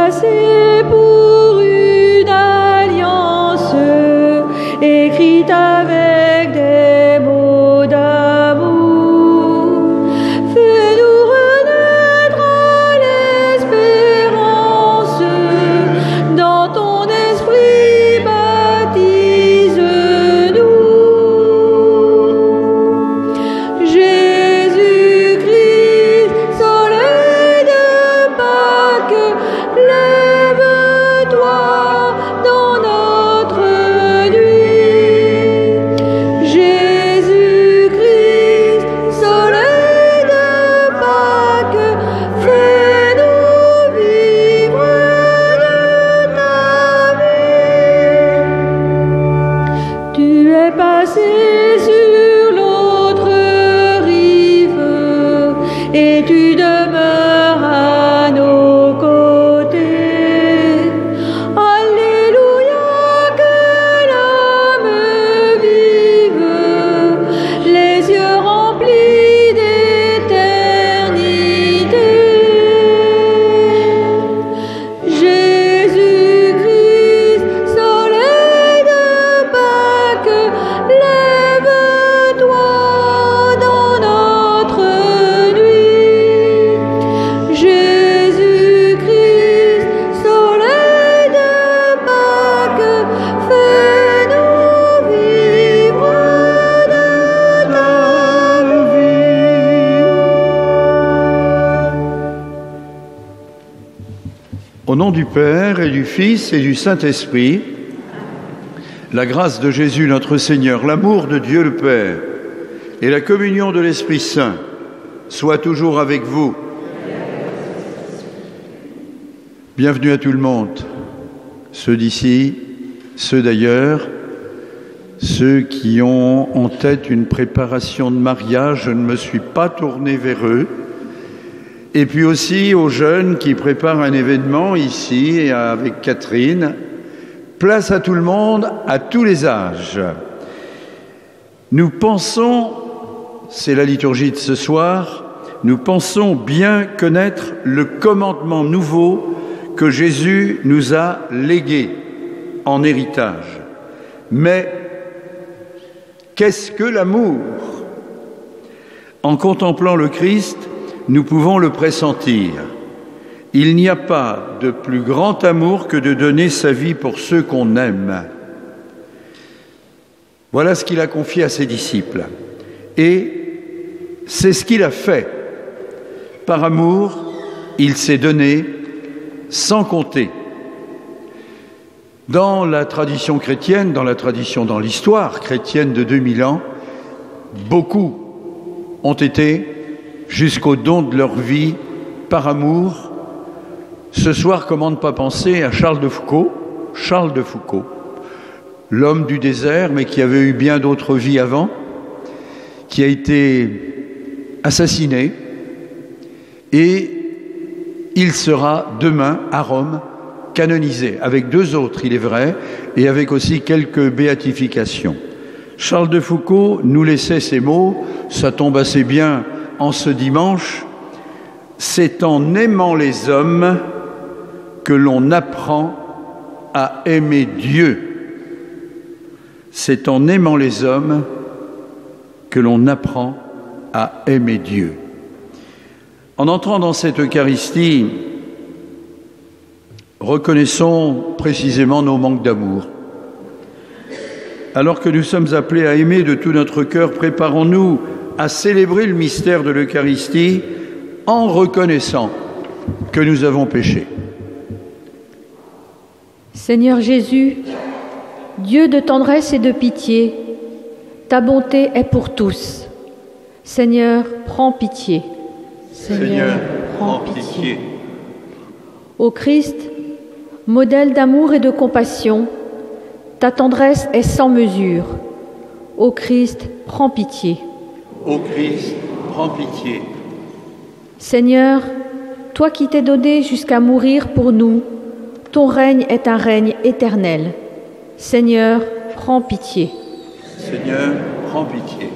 passé pour une alliance écrite avec des mots d'amour. Fais-nous renaître à l'espérance, dans ton esprit baptise-nous. Jésus-Christ, soleil de Pâques, lève-toi dans notre nuit. Jésus-Christ, soleil de Pâques, fais-nous vivre de ta vie. Tu es passé sur l'autre rive et tu demeures à nos côtés. Alléluia, que l'âme vive, les yeux remplis d'éternité. Jésus-Christ, soleil de Pâques, lève-toi dans notre nuit. Jésus-Christ, soleil de Pâques, fais-nous vivre de ta vie. Au nom du Père et du Fils et du Saint-Esprit, la grâce de Jésus notre Seigneur, l'amour de Dieu le Père et la communion de l'Esprit Saint soient toujours avec vous. Bienvenue à tout le monde, ceux d'ici, ceux d'ailleurs, ceux qui ont en tête une préparation de mariage, je ne me suis pas tourné vers eux. Et puis aussi aux jeunes qui préparent un événement ici et avec Catherine. Place à tout le monde, à tous les âges. Nous pensons, c'est la liturgie de ce soir, nous pensons bien connaître le commandement nouveau que Jésus nous a légué en héritage. Mais qu'est-ce que l'amour ? En contemplant le Christ, nous pouvons le pressentir. Il n'y a pas de plus grand amour que de donner sa vie pour ceux qu'on aime. Voilà ce qu'il a confié à ses disciples. Et c'est ce qu'il a fait. Par amour, il s'est donné sans compter. Dans la tradition chrétienne, dans l'histoire chrétienne de 2000 ans, beaucoup ont été jusqu'au don de leur vie par amour. Ce soir, comment ne pas penser à Charles de Foucault, l'homme du désert, mais qui avait eu bien d'autres vies avant, qui a été assassiné, et il sera demain à Rome canonisé, avec 2 autres, il est vrai, et avec aussi quelques béatifications. Charles de Foucault nous laissait ces mots, ça tombe assez bien en ce dimanche: c'est en aimant les hommes que l'on apprend à aimer Dieu. C'est en aimant les hommes que l'on apprend à aimer Dieu. En entrant dans cette Eucharistie, reconnaissons précisément nos manques d'amour. Alors que nous sommes appelés à aimer de tout notre cœur, préparons-nous à célébrer le mystère de l'Eucharistie en reconnaissant que nous avons péché. Seigneur Jésus, Dieu de tendresse et de pitié, ta bonté est pour tous. Seigneur, prends pitié. Seigneur, prends pitié. Ô Christ, modèle d'amour et de compassion, ta tendresse est sans mesure. Ô Christ, prends pitié. Ô Christ, prends pitié. Seigneur, toi qui t'es donné jusqu'à mourir pour nous, ton règne est un règne éternel. Seigneur, prends pitié. Seigneur, prends pitié.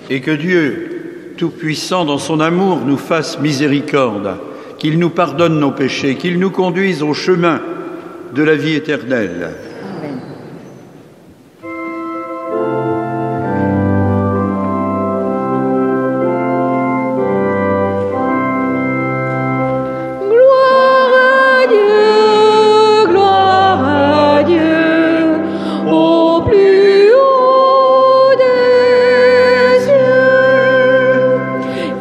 Et que Dieu, Tout-Puissant, dans son amour, nous fasse miséricorde, qu'il nous pardonne nos péchés, qu'il nous conduise au chemin de la vie éternelle. Amen. Gloire à Dieu, au plus haut des cieux,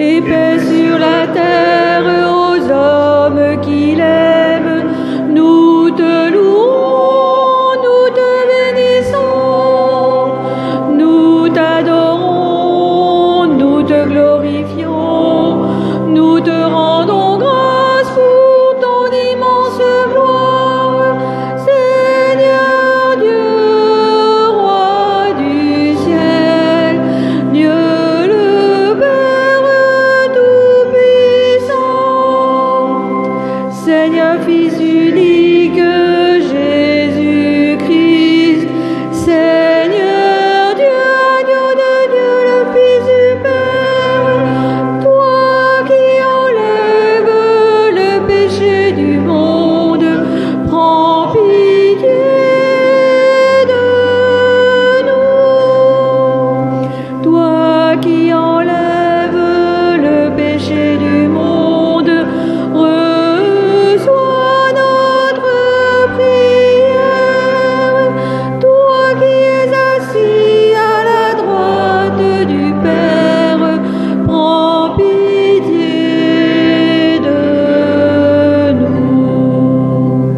et paix sur la terre aux hommes qu'il aime. Nous te louons, nous te bénissons, nous t'adorons, nous te glorifions, nous te rendons grâce pour ton immense gloire. Seigneur Dieu, roi du ciel, Dieu le Père tout-puissant, Seigneur Fils unique, Jésus-Christ, Seigneur Dieu, Dieu de Dieu, le Fils du Père, toi qui enlèves le péché du monde, prends pitié de nous. Toi qui enlèves le péché du monde, reçois notre prière. Toi qui es assis à la droite du Père, prends pitié de nous.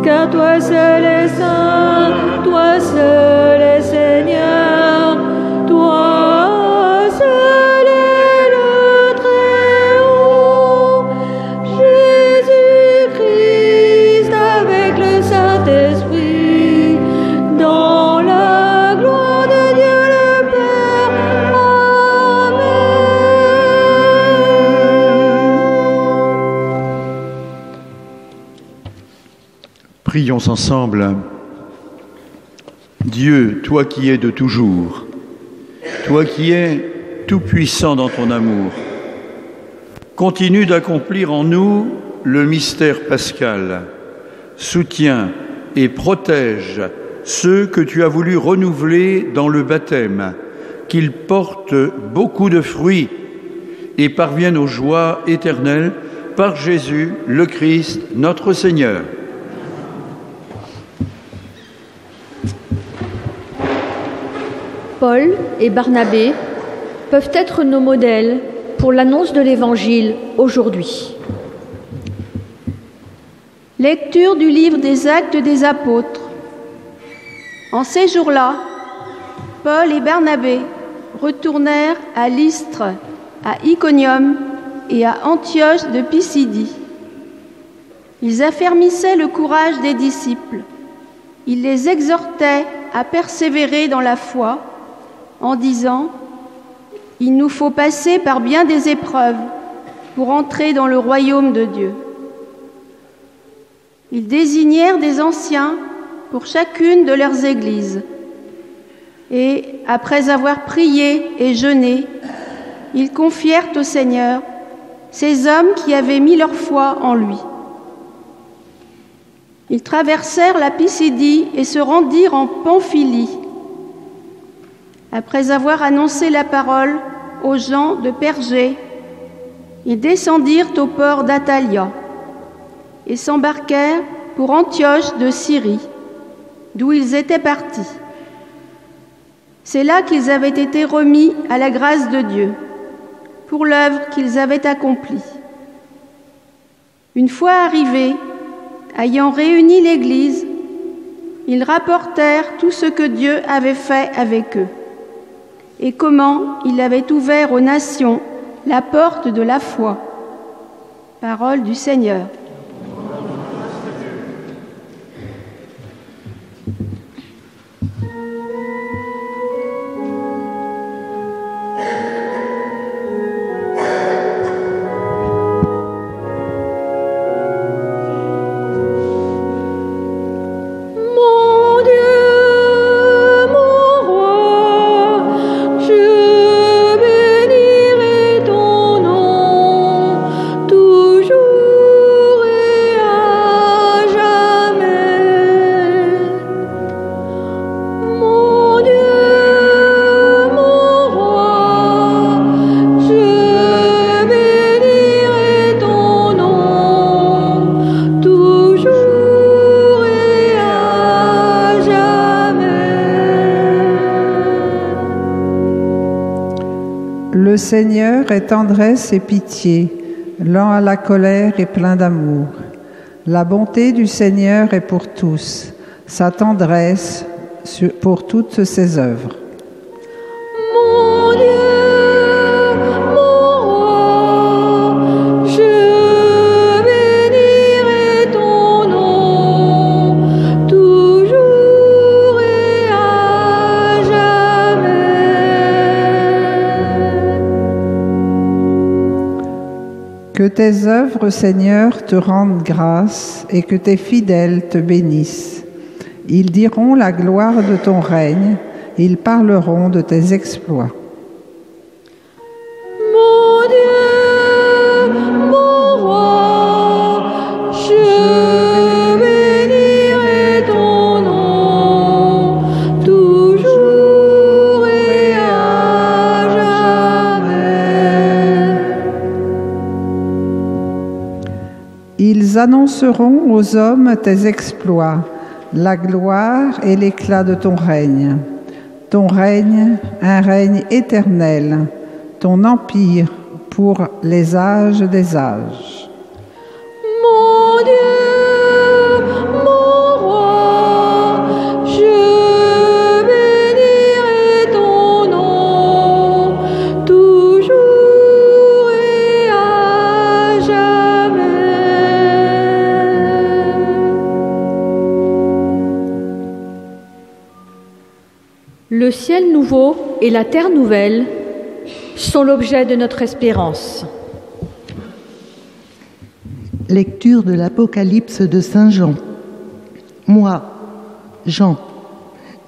Car toi seul es saint, toi seul es Seigneur, toi seul es le Très-Haut. Jésus-Christ avec le Saint-Esprit, dans la gloire de Dieu le Père. Amen. Prions ensemble. Dieu, toi qui es de toujours, toi qui es tout-puissant dans ton amour, continue d'accomplir en nous le mystère pascal. Soutiens et protège ceux que tu as voulu renouveler dans le baptême, qu'ils portent beaucoup de fruits et parviennent aux joies éternelles par Jésus, le Christ, notre Seigneur. Paul et Barnabé peuvent être nos modèles pour l'annonce de l'Évangile aujourd'hui. Lecture du livre des Actes des Apôtres. En ces jours-là, Paul et Barnabé retournèrent à Lystre, à Iconium et à Antioche de Pisidie. Ils affermissaient le courage des disciples. Ils les exhortaient à persévérer dans la foi en disant « Il nous faut passer par bien des épreuves pour entrer dans le royaume de Dieu ». Ils désignèrent des anciens pour chacune de leurs églises. Et, après avoir prié et jeûné, ils confièrent au Seigneur ces hommes qui avaient mis leur foi en lui. Ils traversèrent la Pisidie et se rendirent en Pamphylie. Après avoir annoncé la parole aux gens de Pergé, ils descendirent au port d'Attalia et s'embarquèrent pour Antioche de Syrie, d'où ils étaient partis. C'est là qu'ils avaient été remis à la grâce de Dieu, pour l'œuvre qu'ils avaient accomplie. Une fois arrivés, ayant réuni l'Église, ils rapportèrent tout ce que Dieu avait fait avec eux, et comment il avait ouvert aux nations la porte de la foi. Parole du Seigneur. Toujours Seigneur est tendresse et pitié, lent à la colère et plein d'amour. La bonté du Seigneur est pour tous, sa tendresse pour toutes ses œuvres. Mon Dieu, mon roi, je bénirai ton nom, toujours et à jamais. Que tes œuvres, Seigneur, te rendent grâce et que tes fidèles te bénissent. Ils diront la gloire de ton règne, ils parleront de tes exploits. Mon Dieu, mon roi, je bénirai ton nom, toujours et à jamais. Ils annonceront aux hommes tes exploits, la gloire et l'éclat de ton règne. Ton règne, un règne éternel, ton empire pour les âges des âges. Mon Dieu, mon roi, je bénirai ton nom, toujours et à jamais. Le ciel nouveau et la terre nouvelle sont l'objet de notre espérance. Lecture de l'Apocalypse de Saint Jean. Moi, Jean,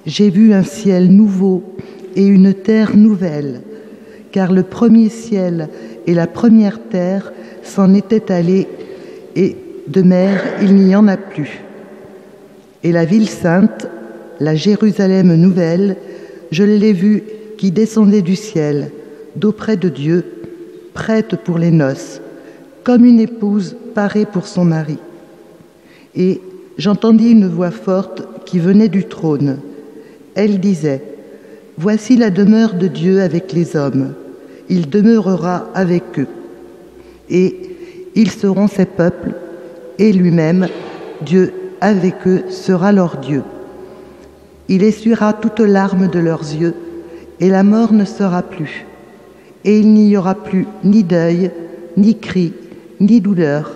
j'ai vu un ciel nouveau et une terre nouvelle, car le premier ciel et la première terre s'en étaient allés, et de mer il n'y en a plus. Et la ville sainte, la Jérusalem nouvelle, je l'ai vue qui descendait du ciel, d'auprès de Dieu, prête pour les noces, comme une épouse parée pour son mari. Et j'entendis une voix forte qui venait du trône. Elle disait : Voici la demeure de Dieu avec les hommes. Il demeurera avec eux. Et ils seront ses peuples, et lui-même, Dieu avec eux, sera leur Dieu. Il essuiera toute larme de leurs yeux, et la mort ne sera plus. Et il n'y aura plus ni deuil, ni cri, ni douleur.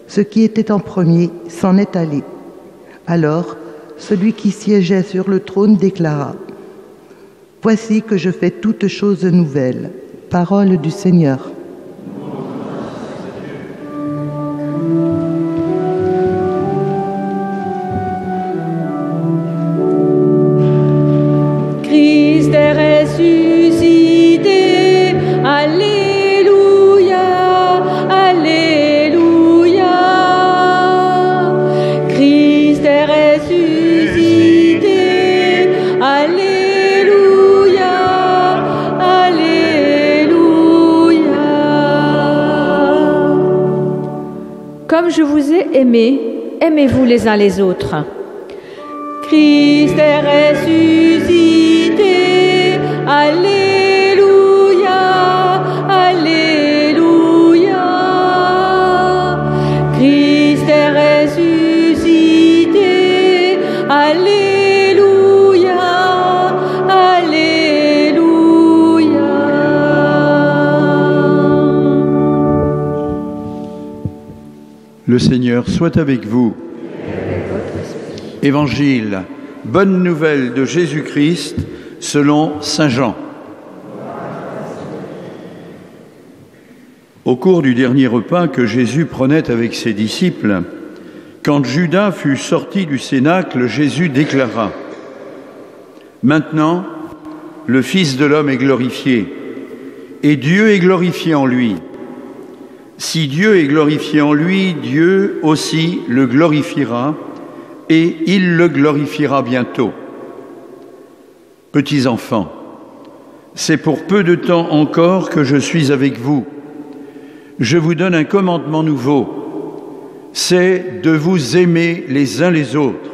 Ce qui était en premier s'en est allé. Alors, celui qui siégeait sur le trône déclara : Voici que je fais toutes choses nouvelles. Parole du Seigneur. Comme je vous ai aimés, aimez-vous les uns les autres. Christ est ressuscité, Alléluia, Alléluia. Christ est ressuscité, Alléluia, Alléluia. Le Seigneur soit avec vous. Évangile, bonne nouvelle de Jésus-Christ selon Saint Jean. Au cours du dernier repas que Jésus prenait avec ses disciples, quand Judas fut sorti du cénacle, Jésus déclara : Maintenant, le Fils de l'homme est glorifié, et Dieu est glorifié en lui. Si Dieu est glorifié en lui, Dieu aussi le glorifiera, et il le glorifiera bientôt. Petits enfants, c'est pour peu de temps encore que je suis avec vous. Je vous donne un commandement nouveau, c'est de vous aimer les uns les autres.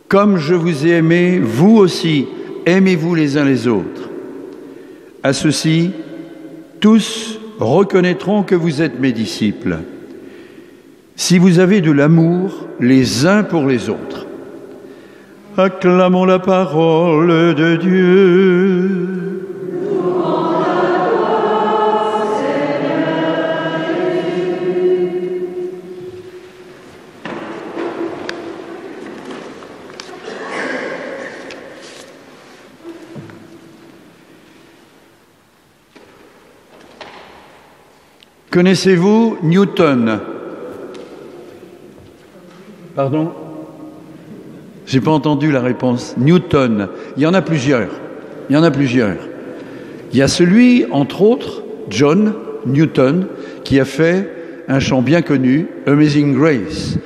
Comme je vous ai aimé, vous aussi, aimez-vous les uns les autres. À ceci, tous reconnaîtront que vous êtes mes disciples, si vous avez de l'amour les uns pour les autres. Acclamons la parole de Dieu. Connaissez-vous Newton? Pardon? J'ai pas entendu la réponse. Newton. Il y en a plusieurs. Il y a celui, entre autres, John Newton, qui a fait un chant bien connu, Amazing Grace.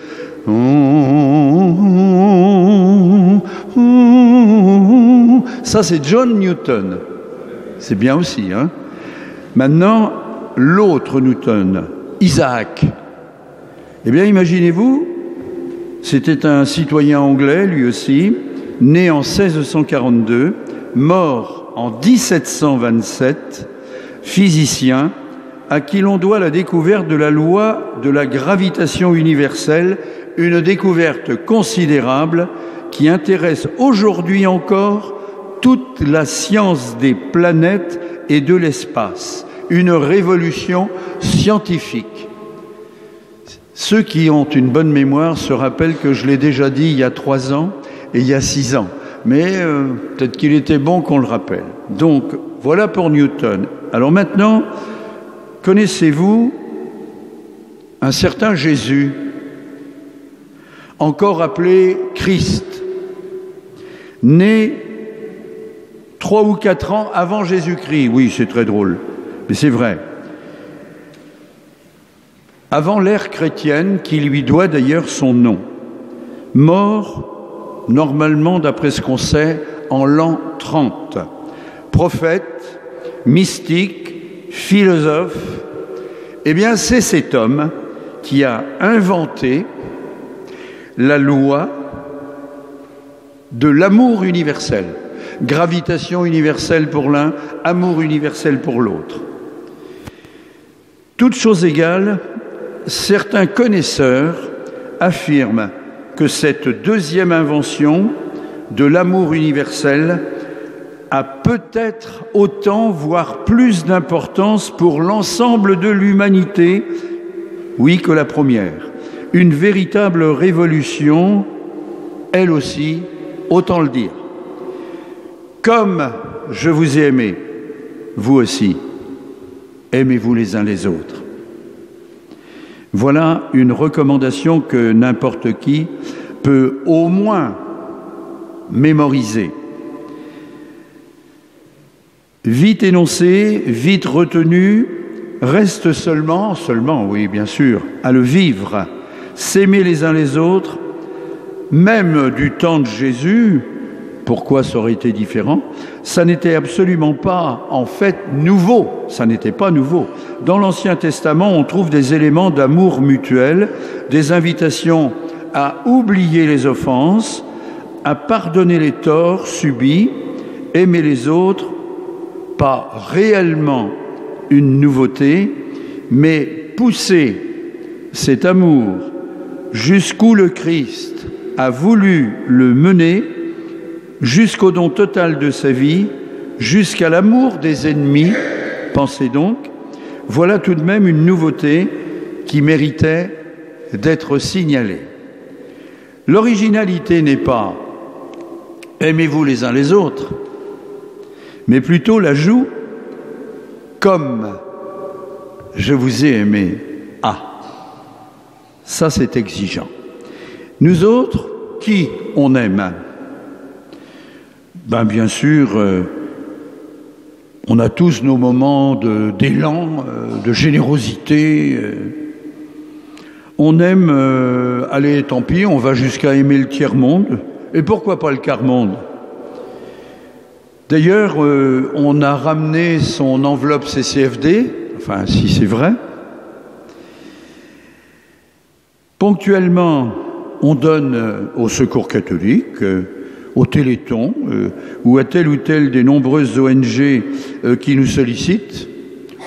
Ça, c'est John Newton. C'est bien aussi, hein? Maintenant, l'autre Newton, Isaac. Eh bien, imaginez-vous, c'était un citoyen anglais, lui aussi, né en 1642, mort en 1727, physicien, à qui l'on doit la découverte de la loi de la gravitation universelle, une découverte considérable qui intéresse aujourd'hui encore toute la science des planètes et de l'espace. Une révolution scientifique. Ceux qui ont une bonne mémoire se rappellent que je l'ai déjà dit il y a 3 ans et il y a 6 ans. Mais peut-être qu'il était bon qu'on le rappelle. Donc, voilà pour Newton. Alors maintenant, connaissez-vous un certain Jésus, encore appelé Christ, né 3 ou 4 ans avant Jésus-Christ? Oui, c'est très drôle. Mais c'est vrai. Avant l'ère chrétienne, qui lui doit d'ailleurs son nom. Mort, normalement, d'après ce qu'on sait, en l'an 30. Prophète, mystique, philosophe. Eh bien, c'est cet homme qui a inventé la loi de l'amour universel. Gravitation universelle pour l'un, amour universel pour l'autre. Toutes choses égales, certains connaisseurs affirment que cette deuxième invention de l'amour universel a peut-être autant, voire plus d'importance pour l'ensemble de l'humanité, oui, que la première. Une véritable révolution, elle aussi, autant le dire. Comme je vous ai aimé, vous aussi, aimez-vous les uns les autres. Voilà une recommandation que n'importe qui peut au moins mémoriser. Vite énoncé, vite retenu, reste seulement, oui bien sûr, à le vivre, s'aimer les uns les autres, même du temps de Jésus. Pourquoi ça aurait été différent? Ça n'était absolument pas, en fait, nouveau. Ça n'était pas nouveau. Dans l'Ancien Testament, on trouve des éléments d'amour mutuel, des invitations à oublier les offenses, à pardonner les torts subis, aimer les autres, pas réellement une nouveauté, mais pousser cet amour jusqu'où le Christ a voulu le mener, jusqu'au don total de sa vie, jusqu'à l'amour des ennemis. Pensez donc, voilà tout de même une nouveauté qui méritait d'être signalée. L'originalité n'est pas « aimez-vous les uns les autres », mais plutôt l'ajout « comme je vous ai aimé à ». Ça, c'est exigeant. Nous autres, qui on aime? Bien sûr, on a tous nos moments d'élan, de générosité. On aime, allez, tant pis, on va jusqu'à aimer le tiers-monde. Et pourquoi pas le quart-monde? D'ailleurs, on a ramené son enveloppe CCFD, enfin, si c'est vrai. Ponctuellement, on donne au Secours catholique, au Téléthon ou à telle ou telle des nombreuses ONG qui nous sollicitent.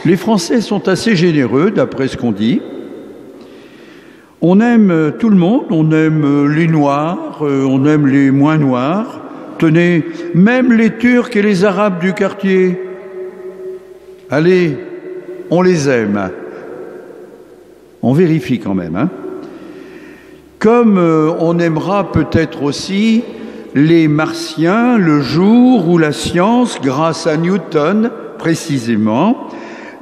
Les Français sont assez généreux, d'après ce qu'on dit. On aime tout le monde, on aime les Noirs, on aime les moins Noirs. Tenez, même les Turcs et les Arabes du quartier. Allez, on les aime. On vérifie quand même, hein. Comme on aimera peut-être aussi les Martiens le jour où la science, grâce à Newton précisément,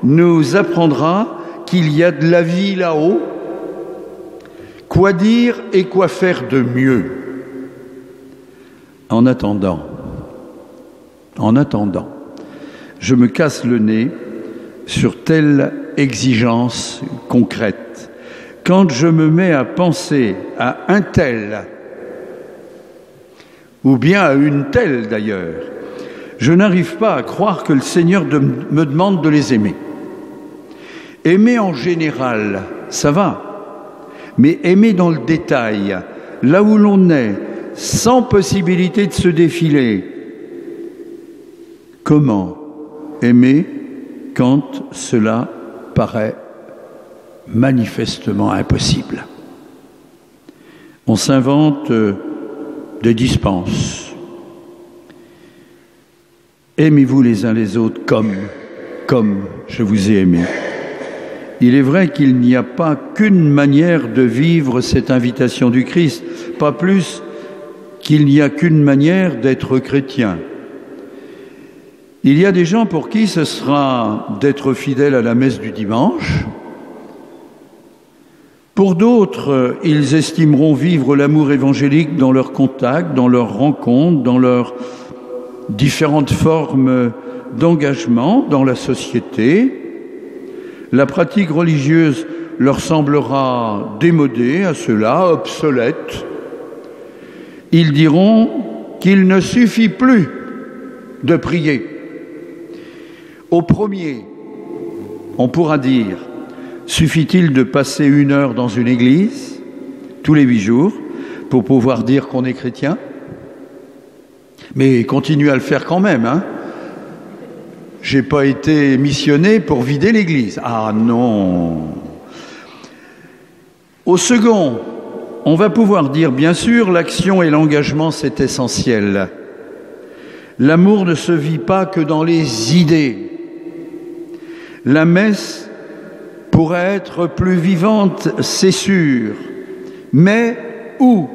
nous apprendra qu'il y a de la vie là-haut. Quoi dire et quoi faire de mieux? En attendant, je me casse le nez sur telle exigence concrète. Quand je me mets à penser à un tel, ou bien à une telle d'ailleurs, je n'arrive pas à croire que le Seigneur me demande de les aimer. Aimer en général, ça va, mais aimer dans le détail, là où l'on est, sans possibilité de se défiler. Comment aimer quand cela paraît manifestement impossible? On s'invente des dispenses. Aimez-vous les uns les autres comme je vous ai aimé. Il est vrai qu'il n'y a pas qu'une manière de vivre cette invitation du Christ, pas plus qu'il n'y a qu'une manière d'être chrétien. Il y a des gens pour qui ce sera d'être fidèle à la messe du dimanche. Pour d'autres, ils estimeront vivre l'amour évangélique dans leurs contacts, dans leurs rencontres, dans leurs différentes formes d'engagement dans la société. La pratique religieuse leur semblera démodée à cela, obsolète. Ils diront qu'il ne suffit plus de prier. Au premier, on pourra dire, suffit-il de passer 1 heure dans une église tous les 8 jours pour pouvoir dire qu'on est chrétien? Mais continuez à le faire quand même, hein. J'ai pas été missionné pour vider l'église. Ah non. Au second, on va pouvoir dire, bien sûr, l'action et l'engagement, c'est essentiel. L'amour ne se vit pas que dans les idées. La messe pourrait être plus vivante, c'est sûr. Mais où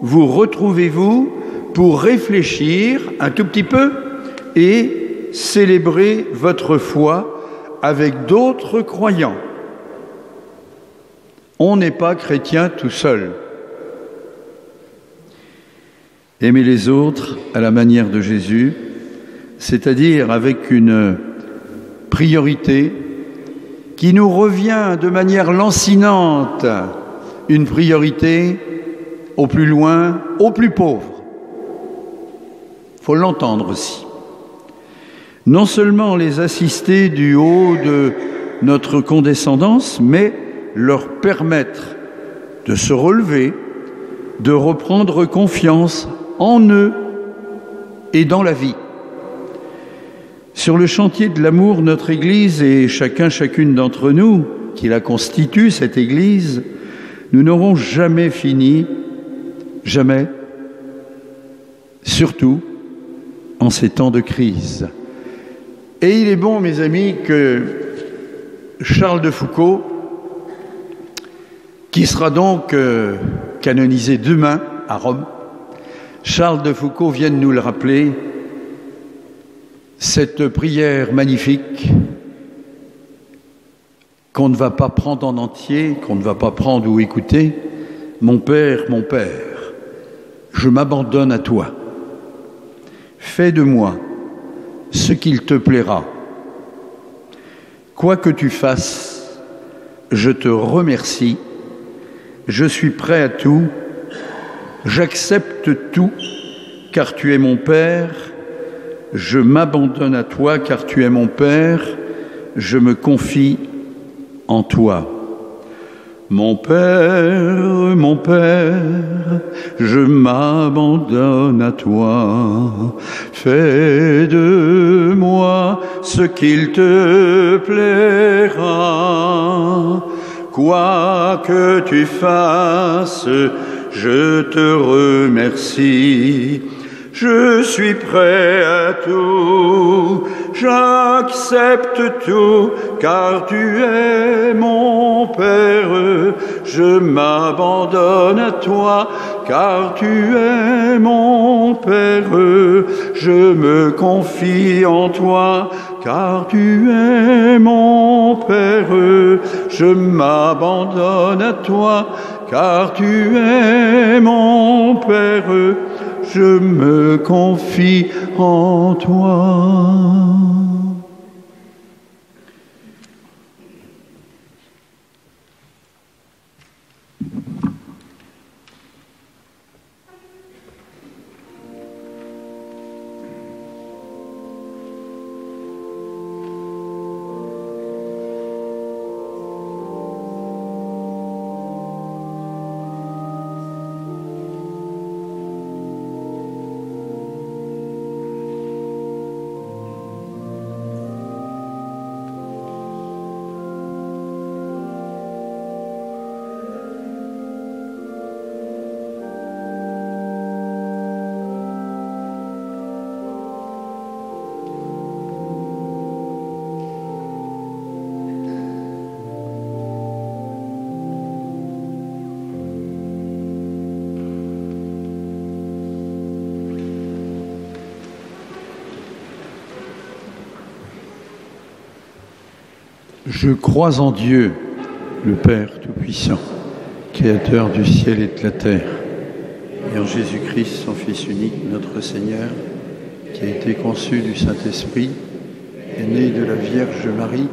vous retrouvez-vous pour réfléchir un tout petit peu et célébrer votre foi avec d'autres croyants? On n'est pas chrétien tout seul. Aimer les autres à la manière de Jésus, c'est-à-dire avec une priorité qui nous revient de manière lancinante, une priorité au plus loin, au plus pauvre. Il faut l'entendre aussi. Non seulement les assister du haut de notre condescendance, mais leur permettre de se relever, de reprendre confiance en eux et dans la vie. Sur le chantier de l'amour, notre Église et chacune d'entre nous qui la constitue, cette Église, nous n'aurons jamais fini, jamais, surtout en ces temps de crise. Et il est bon, mes amis, que Charles de Foucauld, qui sera donc canonisé demain à Rome, Charles de Foucauld vienne nous le rappeler, cette prière magnifique qu'on ne va pas prendre en entier, qu'on ne va pas prendre ou écouter. Mon Père, je m'abandonne à toi. Fais de moi ce qu'il te plaira. Quoi que tu fasses, je te remercie. Je suis prêt à tout. J'accepte tout, car tu es mon Père. Je m'abandonne à toi, car tu es mon Père. Je me confie en toi. Mon Père, je m'abandonne à toi. Fais de moi ce qu'il te plaira. Quoi que tu fasses, je te remercie. Je suis prêt à tout, j'accepte tout, car tu es mon Père. Je m'abandonne à toi, car tu es mon Père. Je me confie en toi, car tu es mon Père. Je m'abandonne à toi, car tu es mon Père. Je me confie en toi. Je crois en Dieu, le Père Tout-Puissant, Créateur du ciel et de la terre, et en Jésus-Christ, son Fils unique, notre Seigneur, qui a été conçu du Saint-Esprit, est né de la Vierge Marie,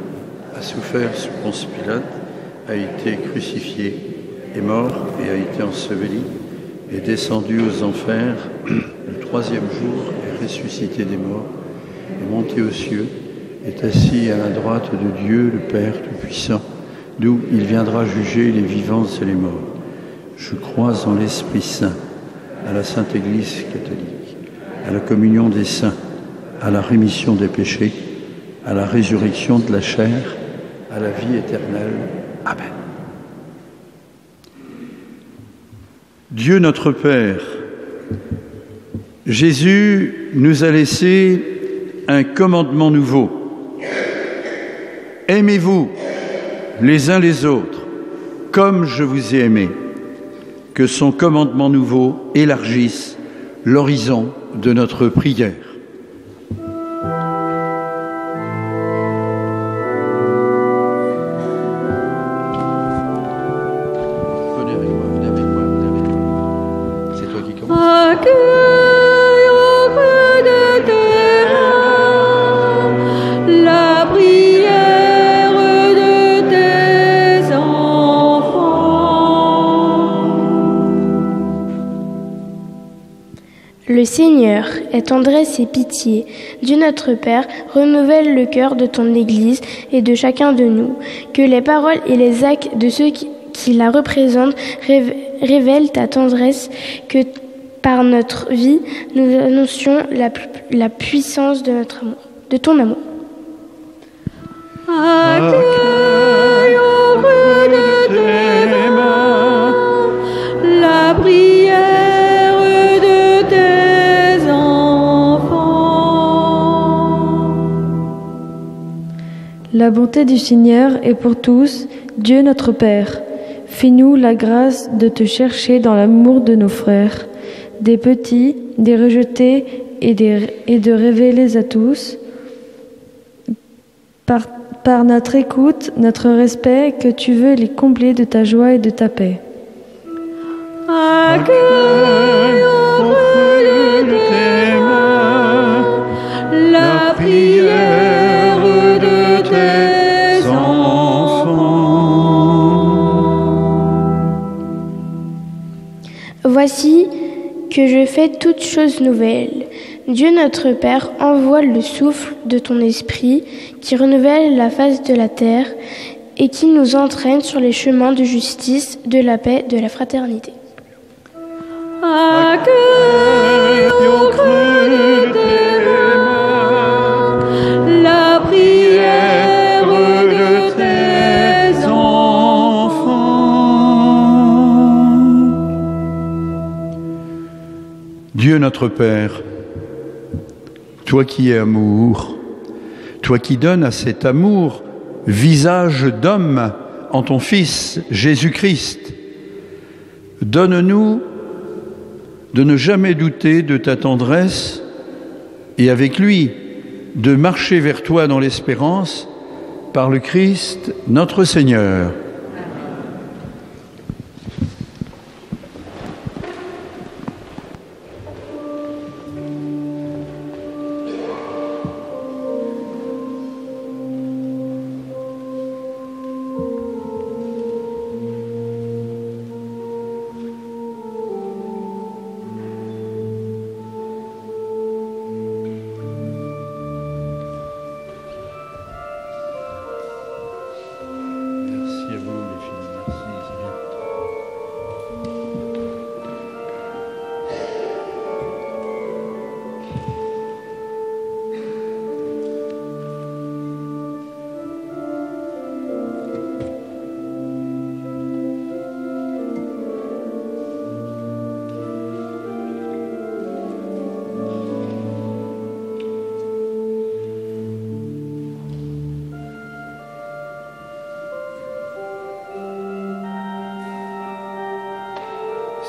a souffert sous Ponce Pilate, a été crucifié, est mort et a été enseveli, est descendu aux enfers, le troisième jour est ressuscité des morts, est monté aux cieux, est assis à la droite de Dieu, le Père Tout-Puissant, d'où il viendra juger les vivants et les morts. Je crois en l'Esprit Saint, à la Sainte Église catholique, à la communion des saints, à la rémission des péchés, à la résurrection de la chair, à la vie éternelle. Amen. Dieu notre Père, Jésus nous a laissé un commandement nouveau. Aimez-vous les uns les autres, comme je vous ai aimé. Que son commandement nouveau élargisse l'horizon de notre prière. Venez avec moi, venez avec moi, venez avec moi. C'est toi qui commences. La prière de tes enfants. Le Seigneur est tendresse et pitié. Dieu notre Père, renouvelle le cœur de ton Église et de chacun de nous. Que les paroles et les actes de ceux qui la représentent révèlent ta tendresse, que par notre vie, nous annoncions la puissance de notre amour, de ton amour. Accueille auprès de tes mains la prière de tes enfants. La bonté du Seigneur est pour tous, Dieu notre Père. Fais-nous la grâce de te chercher dans l'amour de nos frères, des petits, des rejetés et de révéler à tous, par notre écoute, notre respect, que tu veux les combler de ta joie et de ta paix. Accueille auprès de tes mains la prière de tes enfants. Voici que je fais toutes choses nouvelles. Dieu notre Père, envoie le souffle de ton esprit qui renouvelle la face de la terre. et qu'il nous entraîne sur les chemins de justice, de la paix, de la fraternité. Accueille au creux de tes mains la prière de tes enfants. Dieu notre Père, toi qui es amour, toi qui donnes à cet amour visage d'homme en ton Fils Jésus-Christ, donne-nous de ne jamais douter de ta tendresse et avec lui de marcher vers toi dans l'espérance par le Christ notre Seigneur.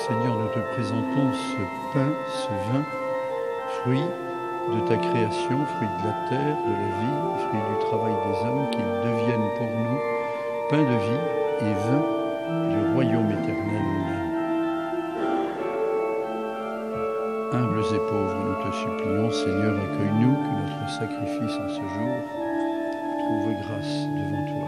Seigneur, nous te présentons ce pain, ce vin, fruit de ta création, fruit de la terre, de la vie, fruit du travail des hommes, qu'ils deviennent pour nous pain de vie et vin du royaume éternel. Humbles et pauvres, nous te supplions, Seigneur, accueille-nous, que notre sacrifice en ce jour trouve grâce devant toi.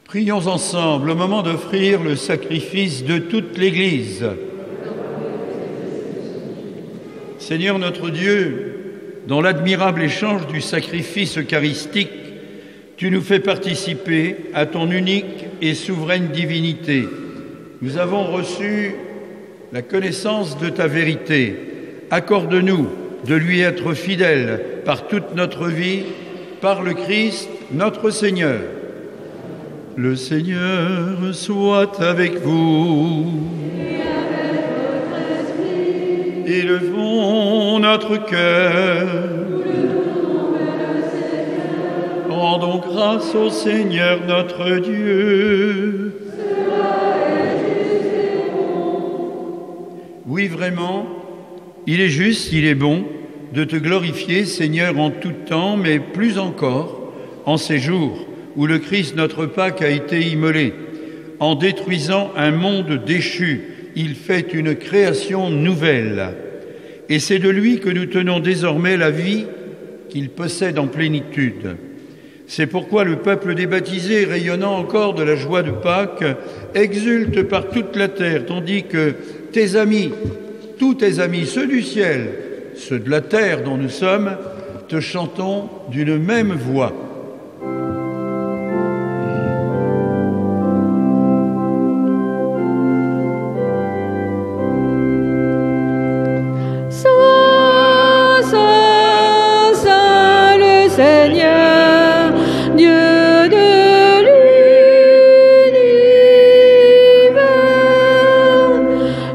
Prions ensemble au moment d'offrir le sacrifice de toute l'Église. Seigneur notre Dieu, dans l'admirable échange du sacrifice eucharistique, tu nous fais participer à ton unique et souveraine divinité. Nous avons reçu la connaissance de ta vérité. Accorde-nous de lui être fidèles par toute notre vie, par le Christ notre Seigneur. Le Seigneur soit avec vous. Et avec votre esprit. Élevons notre cœur. Nous le tournons vers le Seigneur. Rendons grâce au Seigneur notre Dieu. Cela est juste et bon. Oui, vraiment, il est juste, il est bon de te glorifier, Seigneur, en tout temps, mais plus encore en ces jours où le Christ, notre Pâque, a été immolé. En détruisant un monde déchu, il fait une création nouvelle. Et c'est de lui que nous tenons désormais la vie qu'il possède en plénitude. C'est pourquoi le peuple des baptisés, rayonnant encore de la joie de Pâques, exulte par toute la terre, tandis que tes amis, tous tes amis, ceux du ciel, ceux de la terre dont nous sommes, te chantons d'une même voix. Seigneur, Dieu de l'univers,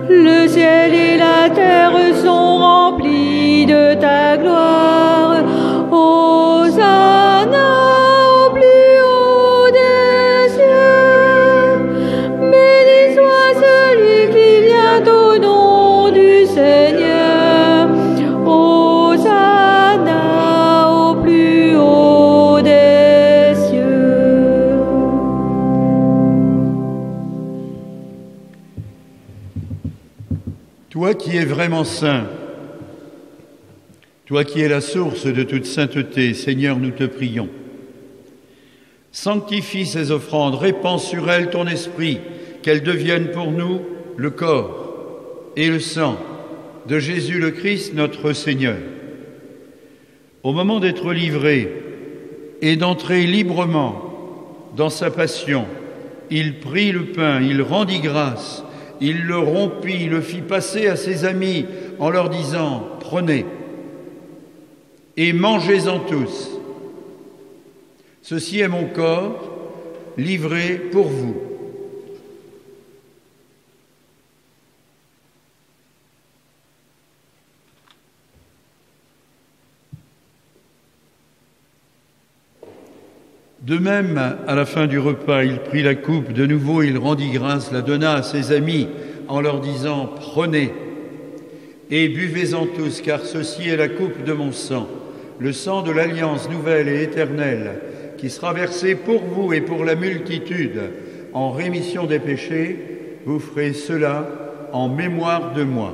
le ciel et la terre sont remplis de ta gloire. Hosanna au plus haut des cieux. Béni soit celui qui vient au nom du Seigneur. Toi qui es vraiment saint, toi qui es la source de toute sainteté, Seigneur, nous te prions. Sanctifie ces offrandes, répands sur elles ton esprit, qu'elles deviennent pour nous le corps et le sang de Jésus le Christ, notre Seigneur. Au moment d'être livré et d'entrer librement dans sa passion, il prit le pain, il rendit grâce, il le rompit, le fit passer à ses amis en leur disant « Prenez et mangez-en tous. Ceci est mon corps livré pour vous. » De même, à la fin du repas, il prit la coupe, de nouveau il rendit grâce, la donna à ses amis en leur disant « Prenez et buvez-en tous, car ceci est la coupe de mon sang, le sang de l'alliance nouvelle et éternelle, qui sera versé pour vous et pour la multitude en rémission des péchés. Vous ferez cela en mémoire de moi. »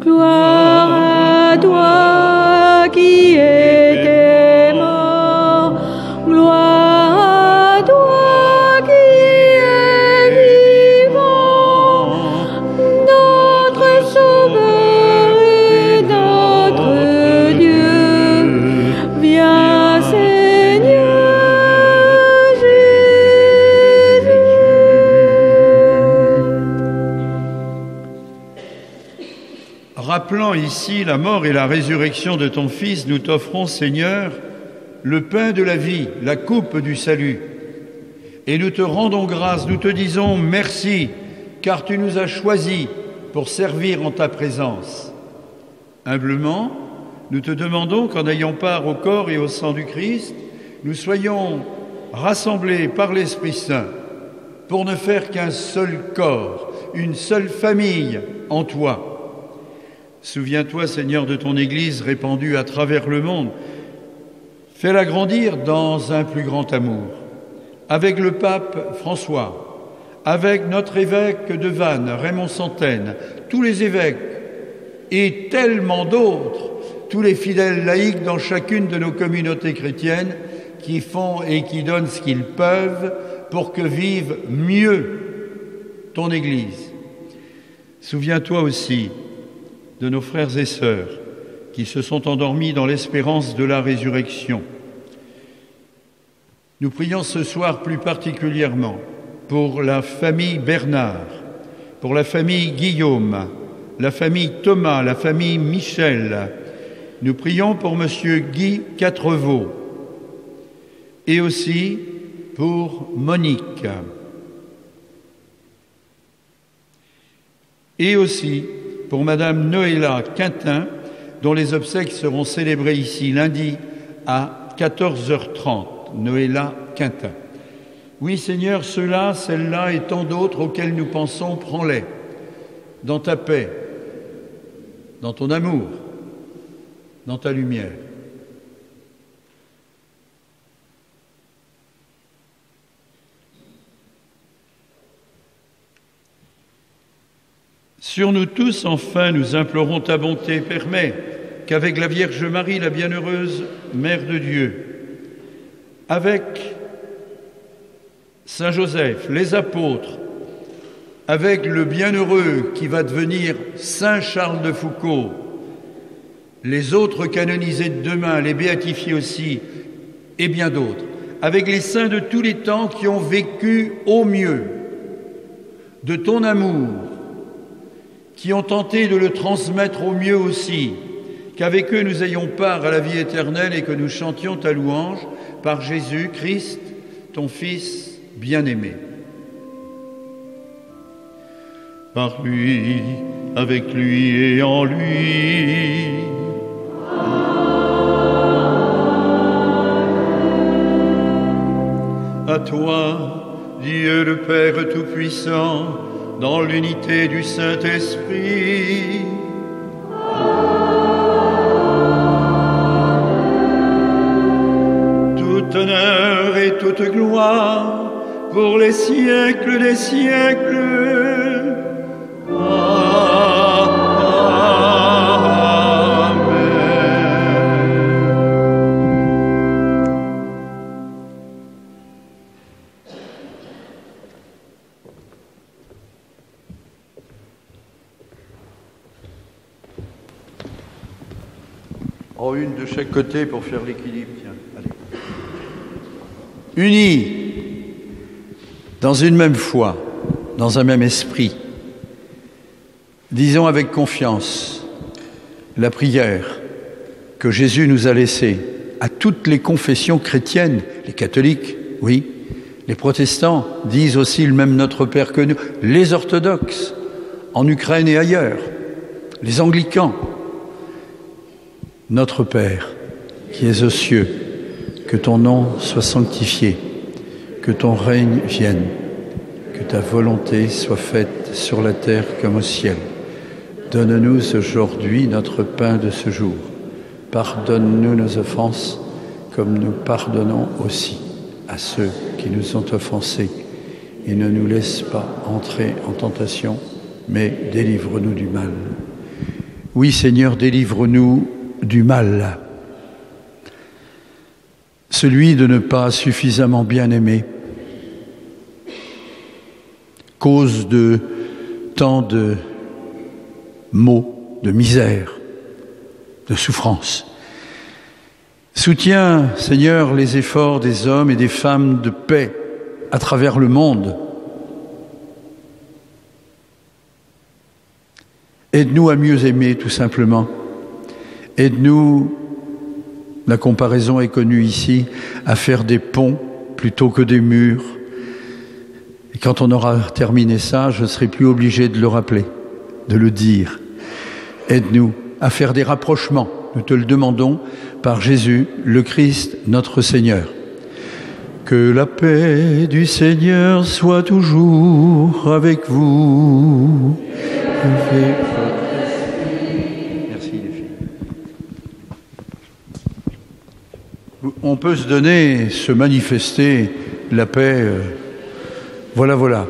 Gloire à toi qui étais mort, gloire à toi qui es vivant, notre Sauveur et notre Dieu. Viens Seigneur Jésus. Rappelant ici la mort et la résurrection de ton Fils, nous t'offrons, Seigneur, le pain de la vie, la coupe du salut. Et nous te rendons grâce, nous te disons merci, car tu nous as choisis pour servir en ta présence. Humblement, nous te demandons qu'en ayant part au corps et au sang du Christ, nous soyons rassemblés par l'Esprit Saint pour ne faire qu'un seul corps, une seule famille en toi. Souviens-toi, Seigneur, de ton Église répandue à travers le monde. Fais-la grandir dans un plus grand amour. Avec le pape François, avec notre évêque de Vannes, Raymond Santaine, tous les évêques et tellement d'autres, tous les fidèles laïcs dans chacune de nos communautés chrétiennes qui font et qui donnent ce qu'ils peuvent pour que vive mieux ton Église. Souviens-toi aussi de nos frères et sœurs qui se sont endormis dans l'espérance de la résurrection. Nous prions ce soir plus particulièrement pour la famille Bernard, pour la famille Guillaume, la famille Thomas, la famille Michel. Nous prions pour Monsieur Guy Quatrevaux et aussi pour Monique. Et aussi pour Madame Noëlla Quintin, dont les obsèques seront célébrées ici lundi à 14h30. Noëlla Quintin. Oui, Seigneur, ceux-là, celles-là et tant d'autres auxquels nous pensons, prends-les dans ta paix, dans ton amour, dans ta lumière. Sur nous tous, enfin, nous implorons ta bonté. Permets qu'avec la Vierge Marie, la bienheureuse Mère de Dieu, avec Saint Joseph, les apôtres, avec le bienheureux qui va devenir Saint Charles de Foucauld, les autres canonisés de demain, les béatifiés aussi, et bien d'autres, avec les saints de tous les temps qui ont vécu au mieux de ton amour, qui ont tenté de le transmettre au mieux aussi, qu'avec eux nous ayons part à la vie éternelle et que nous chantions ta louange par Jésus-Christ, ton Fils bien-aimé. Par lui, avec lui et en lui. À toi, Dieu le Père Tout-Puissant, dans l'unité du Saint-Esprit. Tout honneur et toute gloire pour les siècles des siècles. Oh, une de chaque côté pour faire l'équilibre. Tiens, allez. Unis dans une même foi, dans un même esprit, disons avec confiance la prière que Jésus nous a laissée à toutes les confessions chrétiennes, les catholiques, oui, les protestants disent aussi le même Notre Père que nous, les orthodoxes, en Ukraine et ailleurs, les anglicans. Notre Père, qui es aux cieux, que ton nom soit sanctifié, que ton règne vienne, que ta volonté soit faite sur la terre comme au ciel. Donne-nous aujourd'hui notre pain de ce jour. Pardonne-nous nos offenses, comme nous pardonnons aussi à ceux qui nous ont offensés. Et ne nous laisse pas entrer en tentation, mais délivre-nous du mal. Oui, Seigneur, délivre-nous du mal. Celui de ne pas suffisamment bien aimer, cause de tant de maux, de misère, de souffrance. Soutiens, Seigneur, les efforts des hommes et des femmes de paix à travers le monde. Aide-nous à mieux aimer, tout simplement. Aide-nous, la comparaison est connue ici, à faire des ponts plutôt que des murs. Et quand on aura terminé ça, je ne serai plus obligé de le rappeler, de le dire. Aide-nous à faire des rapprochements. Nous te le demandons par Jésus, le Christ, notre Seigneur. Que la paix du Seigneur soit toujours avec vous. Merci les filles. On peut se donner, se manifester la paix. Voilà.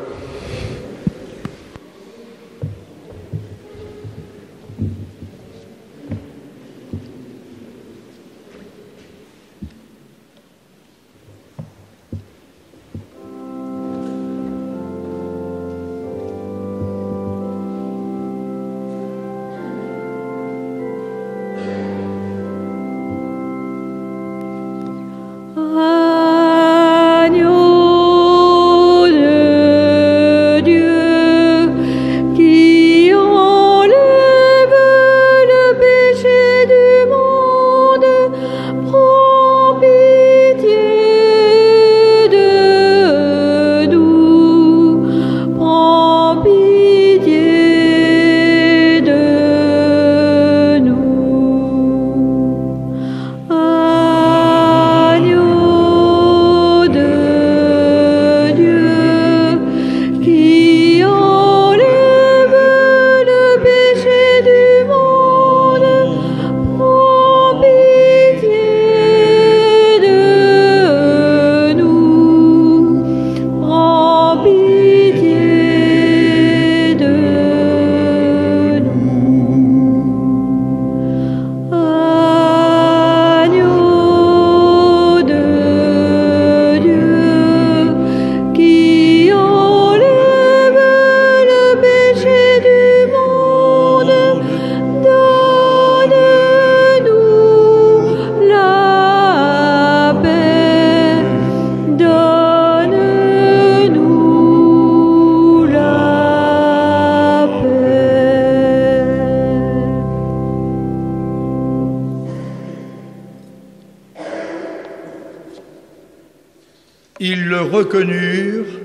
Ils le reconnurent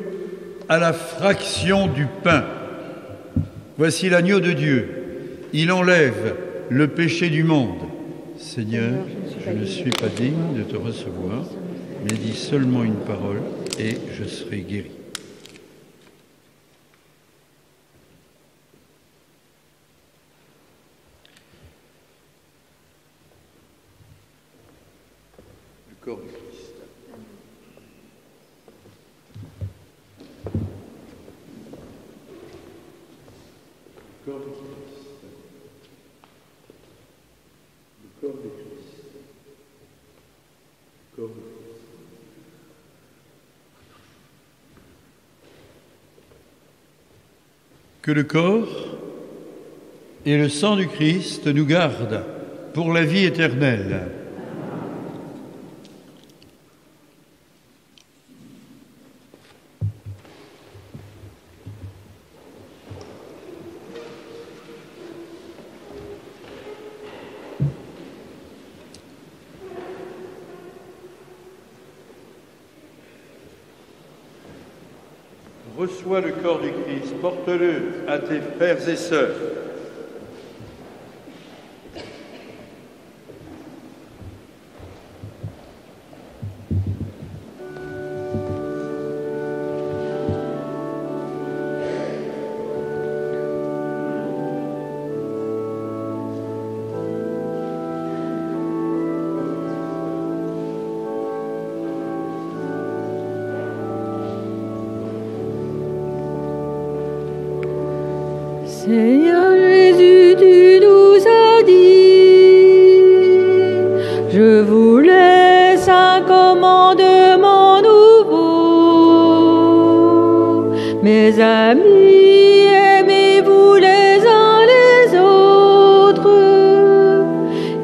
à la fraction du pain. Voici l'agneau de Dieu. Il enlève le péché du monde. Seigneur, je ne suis pas digne de te recevoir, mais dis seulement une parole et je serai guéri. Le corps du Christ. Le corps du Christ. Le corps du Christ. Le corps du Christ. Que le corps et le sang du Christ nous gardent pour la vie éternelle. Reçois le corps du Christ, porte-le à tes frères et sœurs. Seigneur Jésus, tu nous as dit, je vous laisse un commandement nouveau. Mes amis, aimez-vous les uns les autres,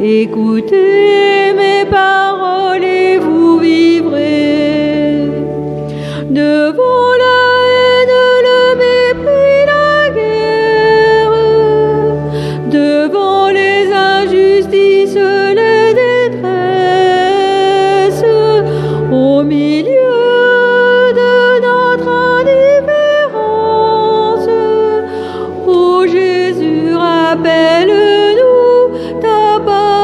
écoutez mes paroles et vous vivrez. Devant la haine, le mépris, la guerre, devant les injustices, les détresses, au milieu de notre indifférence, ô Jésus, rappelle-nous ta parole.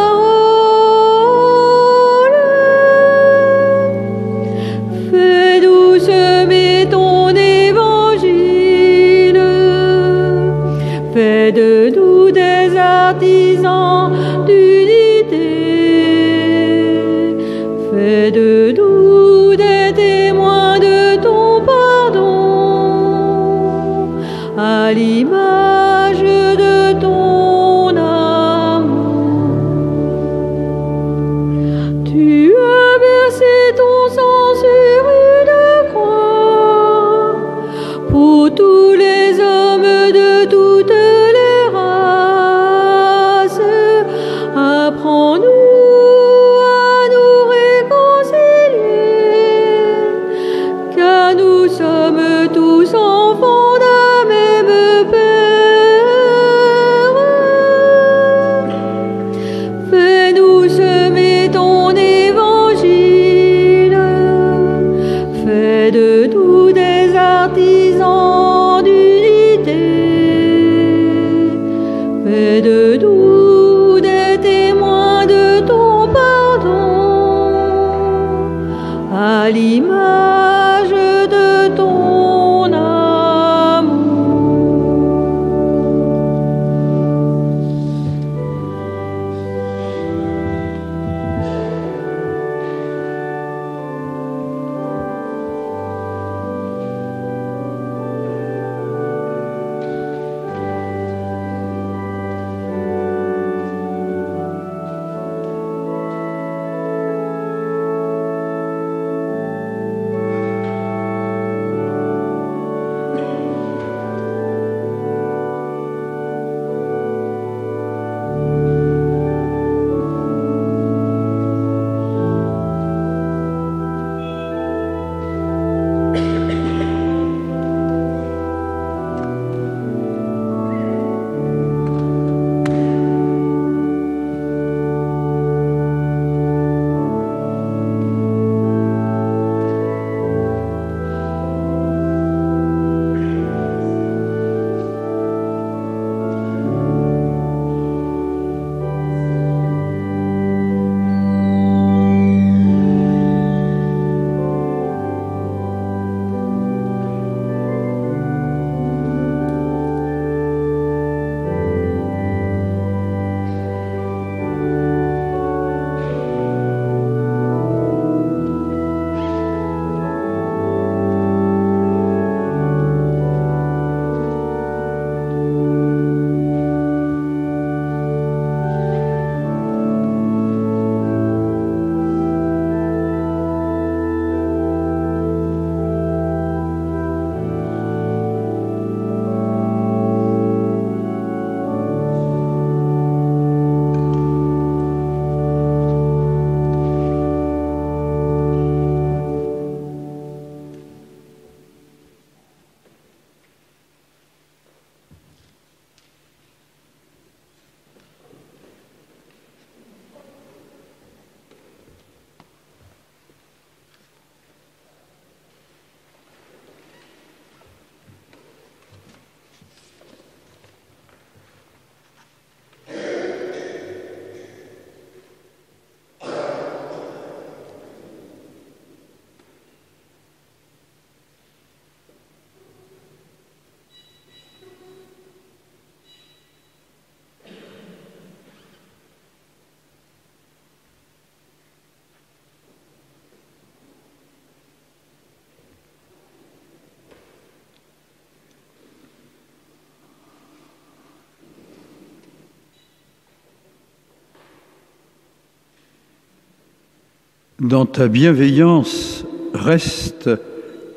dans ta bienveillance, reste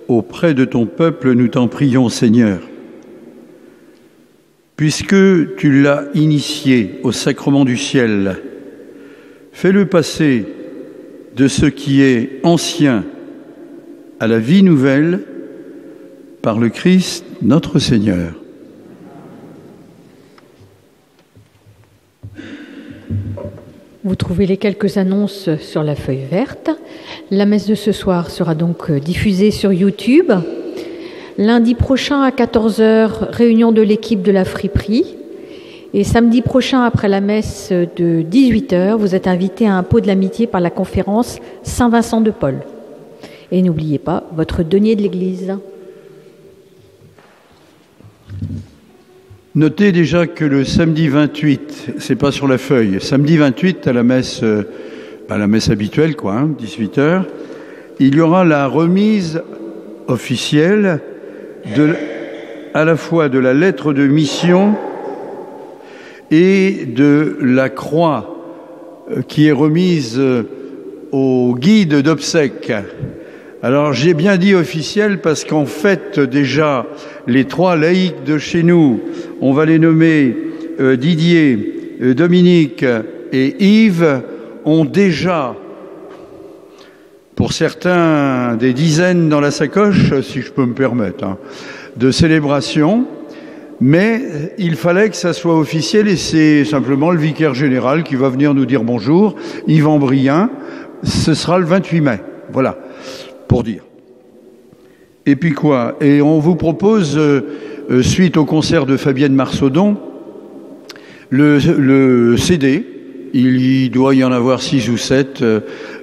auprès de ton peuple, nous t'en prions, Seigneur. Puisque tu l'as initié au sacrement du ciel, fais-le passer de ce qui est ancien à la vie nouvelle par le Christ notre Seigneur. Vous trouvez les quelques annonces sur la feuille verte. La messe de ce soir sera donc diffusée sur YouTube. Lundi prochain à 14h, réunion de l'équipe de la friperie. Et samedi prochain, après la messe de 18h, vous êtes invités à un pot de l'amitié par la conférence Saint-Vincent de Paul. Et n'oubliez pas votre denier de l'église. Notez déjà que le samedi 28, c'est pas sur la feuille, samedi 28 à la messe habituelle, 18h, il y aura la remise officielle à la fois de la lettre de mission et de la croix qui est remise au guide d'obsèques. Alors j'ai bien dit officiel parce qu'en fait déjà les 3 laïcs de chez nous, on va les nommer Didier, Dominique et Yves, ont déjà pour certains des dizaines dans la sacoche, si je peux me permettre, de célébration. Mais il fallait que ça soit officiel et c'est simplement le vicaire général qui va venir nous dire bonjour, Yvan Brien. Ce sera le 28 mai, voilà, pour dire. Et puis quoi? Et on vous propose, suite au concert de Fabienne Marsaudon, le CD. Il doit y en avoir 6 ou 7.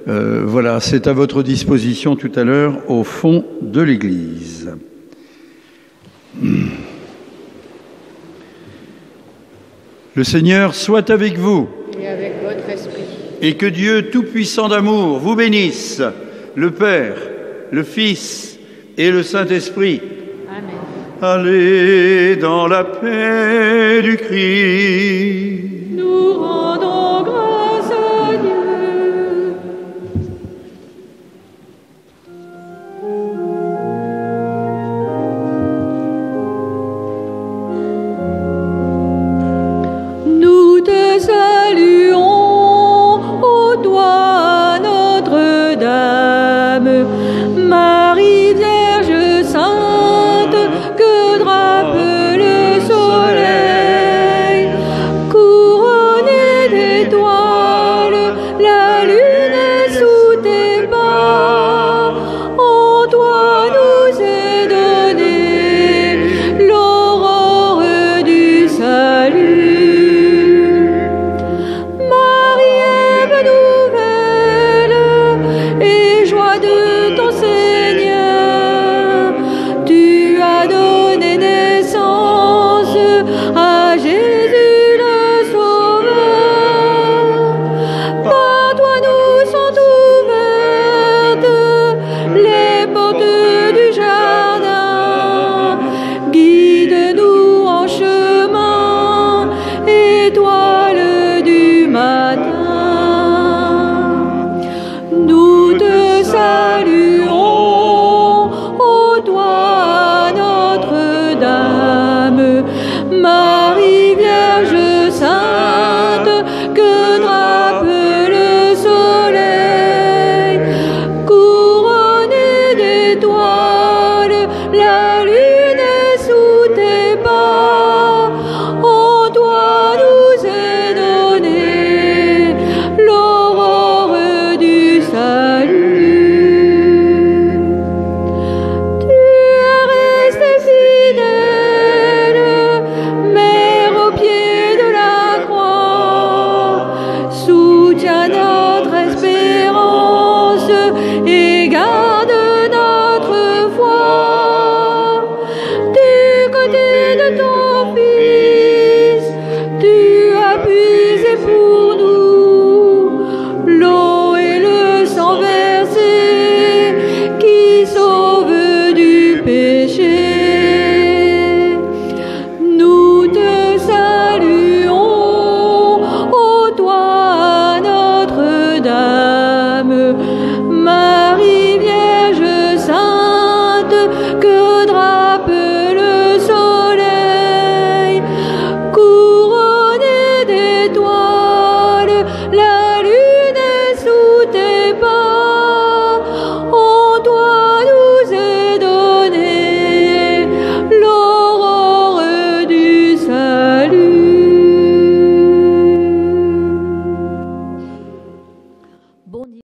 Voilà, c'est à votre disposition tout à l'heure au fond de l'église. Le Seigneur soit avec vous. Et avec votre esprit. Et que Dieu Tout-Puissant d'amour vous bénisse, le Père, le Fils et le Saint-Esprit. Amen. Allez dans la paix du Christ. Nous rendons grâce à Dieu. Nous te saluons, ô toi Notre-Dame, Marie Vierge Sainte, que drape le soleil, couronnée d'étoiles, la lune est sous tes pas. En toi nous est donnée l'aurore du salut. Marie, Ève nouvelle et joie de ton Seigneur, tu as donné naissance à Jésus le Sauveur. Par toi nous sont ouvertes les portes du jardin. Guide-nous en chemin, étoile du matin. Nous te saluons, ô toi Notre-Dame, Marie Vierge Sainte, que drape le soleil, couronnée d'étoiles, la lune est sous tes pas. En toi nous est donnée l'aurore du salut. Tu es restée fidèle, Mère au pied de la croix, soutiens notre espérance et garde notre foi. Du côté de ton Fils, tu as puisé pour nous l'eau et le sang versé qui sauve du péché. Nous te saluons, ô toi Notre-Dame, Bon